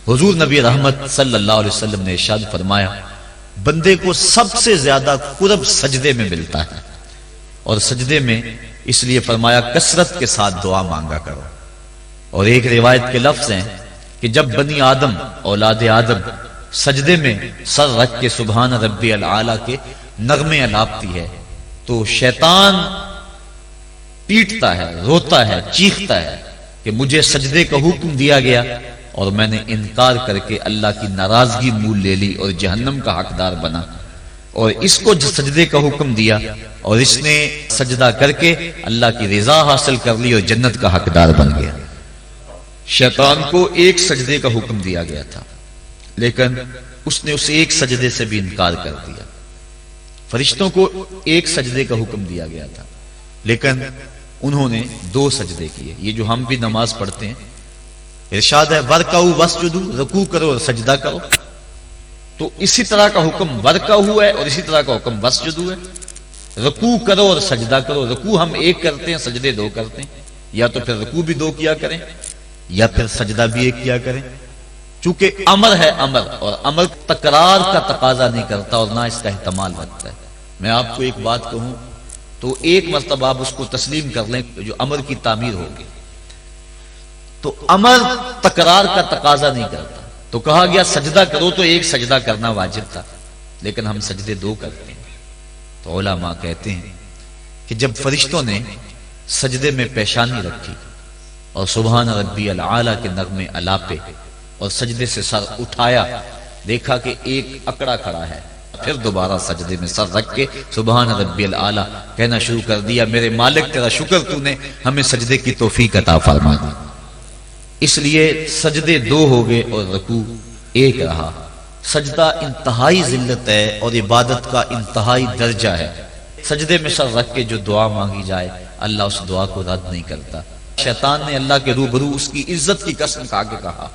حضور نبی رحمت صلی اللہ علیہ وسلم نے ارشاد فرمایا بندے کو سب سے زیادہ قرب سجدے میں ملتا ہے، اور سجدے میں اس لیے فرمایا کثرت کے ساتھ دعا مانگا کرو۔ اور ایک روایت کے لفظ ہیں کہ جب بنی آدم اولاد آدم سجدے میں سر رکھ کے سبحان ربی العالی کے نغمے الاپتی ہے تو شیطان پیٹتا ہے، روتا ہے، چیختا ہے کہ مجھے سجدے کا حکم دیا گیا اور میں نے انکار کر کے اللہ کی ناراضگی مول لے لی اور جہنم کا حقدار بنا، اور اس کو جو سجدے کا حکم دیا اور اس نے سجدہ کر کے اللہ کی رضا حاصل کر لی اور جنت کا حقدار بن گیا۔ شیطان کو ایک سجدے کا حکم دیا گیا تھا لیکن اس نے اس ایک سجدے سے بھی انکار کر دیا۔ فرشتوں کو ایک سجدے کا حکم دیا گیا تھا لیکن انہوں نے 2 سجدے کیے۔ یہ جو ہم بھی نماز پڑھتے ہیں ارشاد ہے ورکعوا واسجدوا، رکوع کرو اور سجدہ کرو، تو اسی طرح کا حکم ورکعوا ہے اور اسی طرح کا حکم واسجدوا ہے۔ رکوع کرو اور سجدہ کرو، رکوع ہم ایک کرتے ہیں، سجدے 2 کرتے ہیں، یا تو پھر رکوع بھی 2 کیا کریں یا پھر سجدہ بھی 1 کیا کریں، چونکہ امر ہے امر، اور امر تکرار کا تقاضا نہیں کرتا اور نہ اس کا احتمال رکھتا ہے۔ میں آپ کو ایک بات کہوں تو ایک مرتبہ آپ اس کو تسلیم کر لیں جو امر کی تعمیر ہوگی، تو امر تکرار کا تقاضا نہیں کرتا، تو کہا گیا سجدہ کرو تو 1 سجدہ کرنا واجب تھا لیکن ہم سجدے 2 کرتے ہیں۔ تو علماء کہتے ہیں کہ جب فرشتوں نے سجدے میں پیشانی رکھی اور سبحان ربی العالی کے نغمے الاپے اور سجدے سے سر اٹھایا، دیکھا کہ ایک اکڑا کھڑا ہے، پھر دوبارہ سجدے میں سر رکھ کے سبحان ربی العالی کہنا شروع کر دیا، میرے مالک تیرا شکر تو نے ہمیں سجدے کی توفیق عطا فرما دی۔ اس لیے سجدے 2 ہو گئے اور رکوع 1 رہا۔ سجدہ انتہائی ذلت ہے اور عبادت کا انتہائی درجہ ہے۔ سجدے میں سر رکھ کے جو دعا مانگی جائے اللہ اس دعا کو رد نہیں کرتا۔ شیطان نے اللہ کے روبرو اس کی عزت کی قسم کھا کے کہا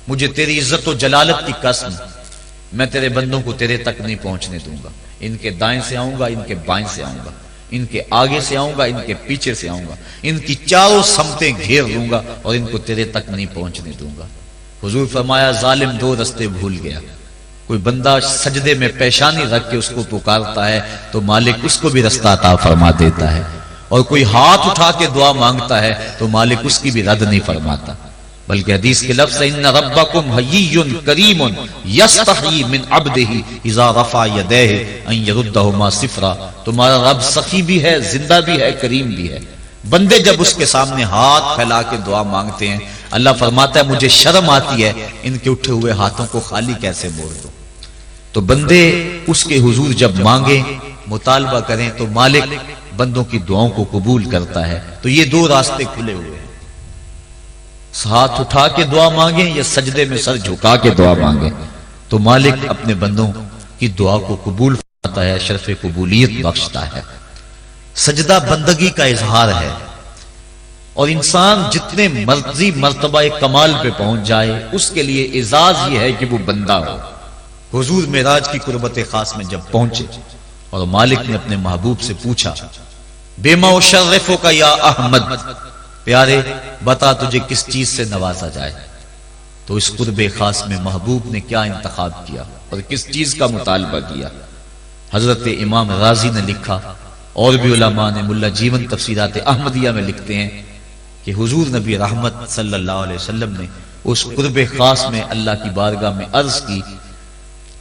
مجھے تیری عزت و جلالت کی قسم، میں تیرے بندوں کو تیرے تک نہیں پہنچنے دوں گا، ان کے دائیں سے آؤں گا، ان کے بائیں سے آؤں گا، ان کے آگے سے آؤں گا، ان کے پیچھے سے آؤں گا، ان کی چاروں سمتیں گھیر لوں گا اور ان کو تیرے تک نہیں پہنچنے دوں گا۔ حضور فرمایا ظالم 2 رستے بھول گیا، کوئی بندہ سجدے میں پیشانی رکھ کے اس کو پکارتا ہے تو مالک اس کو بھی رستہ عطا فرما دیتا ہے، اور کوئی ہاتھ اٹھا کے دعا مانگتا ہے تو مالک اس کی بھی رد نہیں فرماتا، بلکہ حدیث کے لفظ ان ربکم حیی کریم یستحیی من عبدہ اذا رفع یدیہ ان یردہما صفرا، تمہارا رب سخی بھی ہے، زندہ بھی ہے، کریم بھی ہے۔ بندے جب اس کے سامنے ہاتھ پھیلا کے دعا مانگتے ہیں اللہ فرماتا ہے مجھے شرم آتی ہے ان کے اٹھے ہوئے ہاتھوں کو خالی کیسے موڑ دو۔ تو بندے اس کے حضور جب مانگیں مطالبہ کریں تو مالک بندوں کی دعاؤں کو قبول کرتا ہے۔ تو یہ 2 راستے کھلے ہوئے ہیں، ہاتھ اٹھا کے دعا مانگیں یا سجدے میں سر جھکا کے دعا مانگیں، تو مالک اپنے بندوں کی دعا کو قبول فرماتا ہے، شرف قبولیت بخشتا ہے۔ سجدہ بندگی کا اظہار ہے، اور انسان جتنے مرضی مرتبہ کمال پہ پہنچ جائے اس کے لیے اعزاز یہ ہے کہ وہ بندہ ہو۔ حضور معراج کی قربت خاص میں جب پہنچے اور مالک نے اپنے محبوب سے پوچھا بما اشرفک یا احمد، پیارے بتا تجھے کس چیز سے نوازا جائے، تو اس قرب خاص میں محبوب نے کیا انتخاب کیا اور کس چیز کا مطالبہ کیا؟ حضرت امام رازی نے لکھا اور بھی علماء نے، ملا جیون تفسیرات احمدیہ میں لکھتے ہیں کہ حضور نبی رحمت صلی اللہ علیہ وسلم نے اس قرب خاص میں اللہ کی بارگاہ میں عرض کی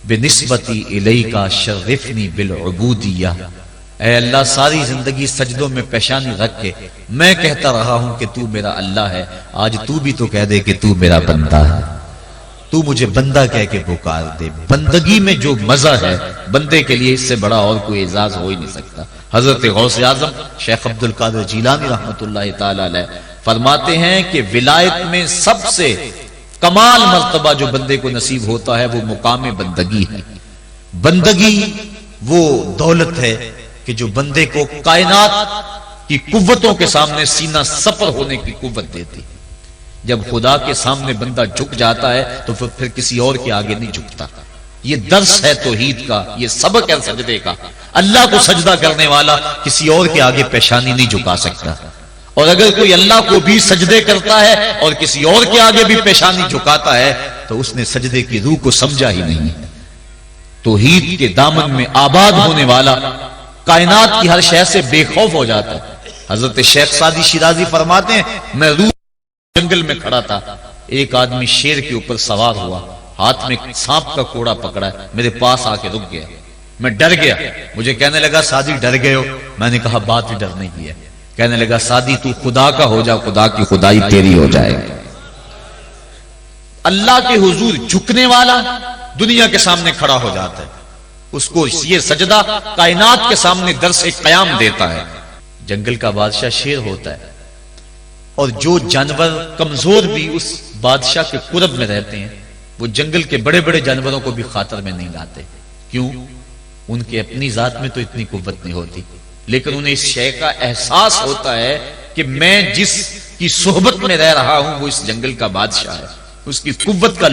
بنسبتی الیک شرفنی بالعبودیہ، اے اللہ ساری زندگی سجدوں میں پیشانی رکھ کے میں کہتا رہا ہوں کہ تو میرا اللہ ہے، آج تو بھی تو کہہ دے کہ تو میرا بندہ ہے، تو مجھے بندہ کہہ کے پکار دے۔ بندگی میں جو مزہ ہے بندے کے لیے اس سے بڑا اور کوئی اعزاز ہو ہی نہیں سکتا۔ حضرت غوث اعظم شیخ عبد القادر جیلانی رحمۃ اللہ تعالی علیہ فرماتے ہیں کہ ولایت میں سب سے کمال مرتبہ جو بندے کو نصیب ہوتا ہے وہ مقام بندگی ہے۔ بندگی وہ دولت ہے کہ جو بندے کو کائنات کی قوتوں کے سامنے سینہ سپر ہونے کی قوت دیتی۔ جب خدا کے سامنے بندہ جھک جاتا ہے تو پھر کسی اور کے آگے نہیں جھکتا۔ یہ درس ہے توحید کا، یہ سبق ہے سجدے کا۔ اللہ کو سجدہ کرنے والا کسی اور کے آگے پیشانی نہیں جھکا سکتا، اور اگر کوئی اللہ کو بھی سجدے کرتا ہے اور کسی اور کے آگے بھی پیشانی جھکاتا ہے تو اس نے سجدے کی روح کو سمجھا ہی نہیں ہے۔ توحید کے دامن میں آباد ہونے والا کائنات کی ہر شے سے بے خوف ہو جاتا ہے۔ حضرت شیخ سعدی شیرازی فرماتے ہیں میں روح جنگل میں کھڑا تھا، ایک آدمی شیر کے اوپر سوار ہوا، ہاتھ میں سانپ کا کوڑا پکڑا ہے، میرے پاس آ کے رک گیا، میں ڈر گیا، مجھے کہنے لگا سعدی ڈر گئے ہو؟ میں نے کہا بات ہی ڈرنے کی ہے۔ کہنے لگا سعدی تو خدا کا ہو جا، خدا کی خدائی تیری ہو جائے گی۔ اللہ کے حضور جھکنے والا دنیا کے سامنے کھڑا ہو جاتا ہے، اس کو یہ سجدہ کائنات کے سامنے درس قیام دیتا ہے۔ جنگل کا بادشاہ شیر ہوتا ہے، اور جو جانور کمزور بھی اس بادشاہ کے قرب میں رہتے ہیں وہ جنگل کے بڑے بڑے جانوروں کو بھی خاطر میں نہیں لاتے۔ کیوں؟ ان کے اپنی ذات میں تو اتنی قوت نہیں ہوتی، لیکن انہیں اس شے کا احساس ہوتا ہے کہ میں جس کی صحبت میں رہ رہا ہوں وہ اس جنگل کا بادشاہ ہے، اس کی قوت کا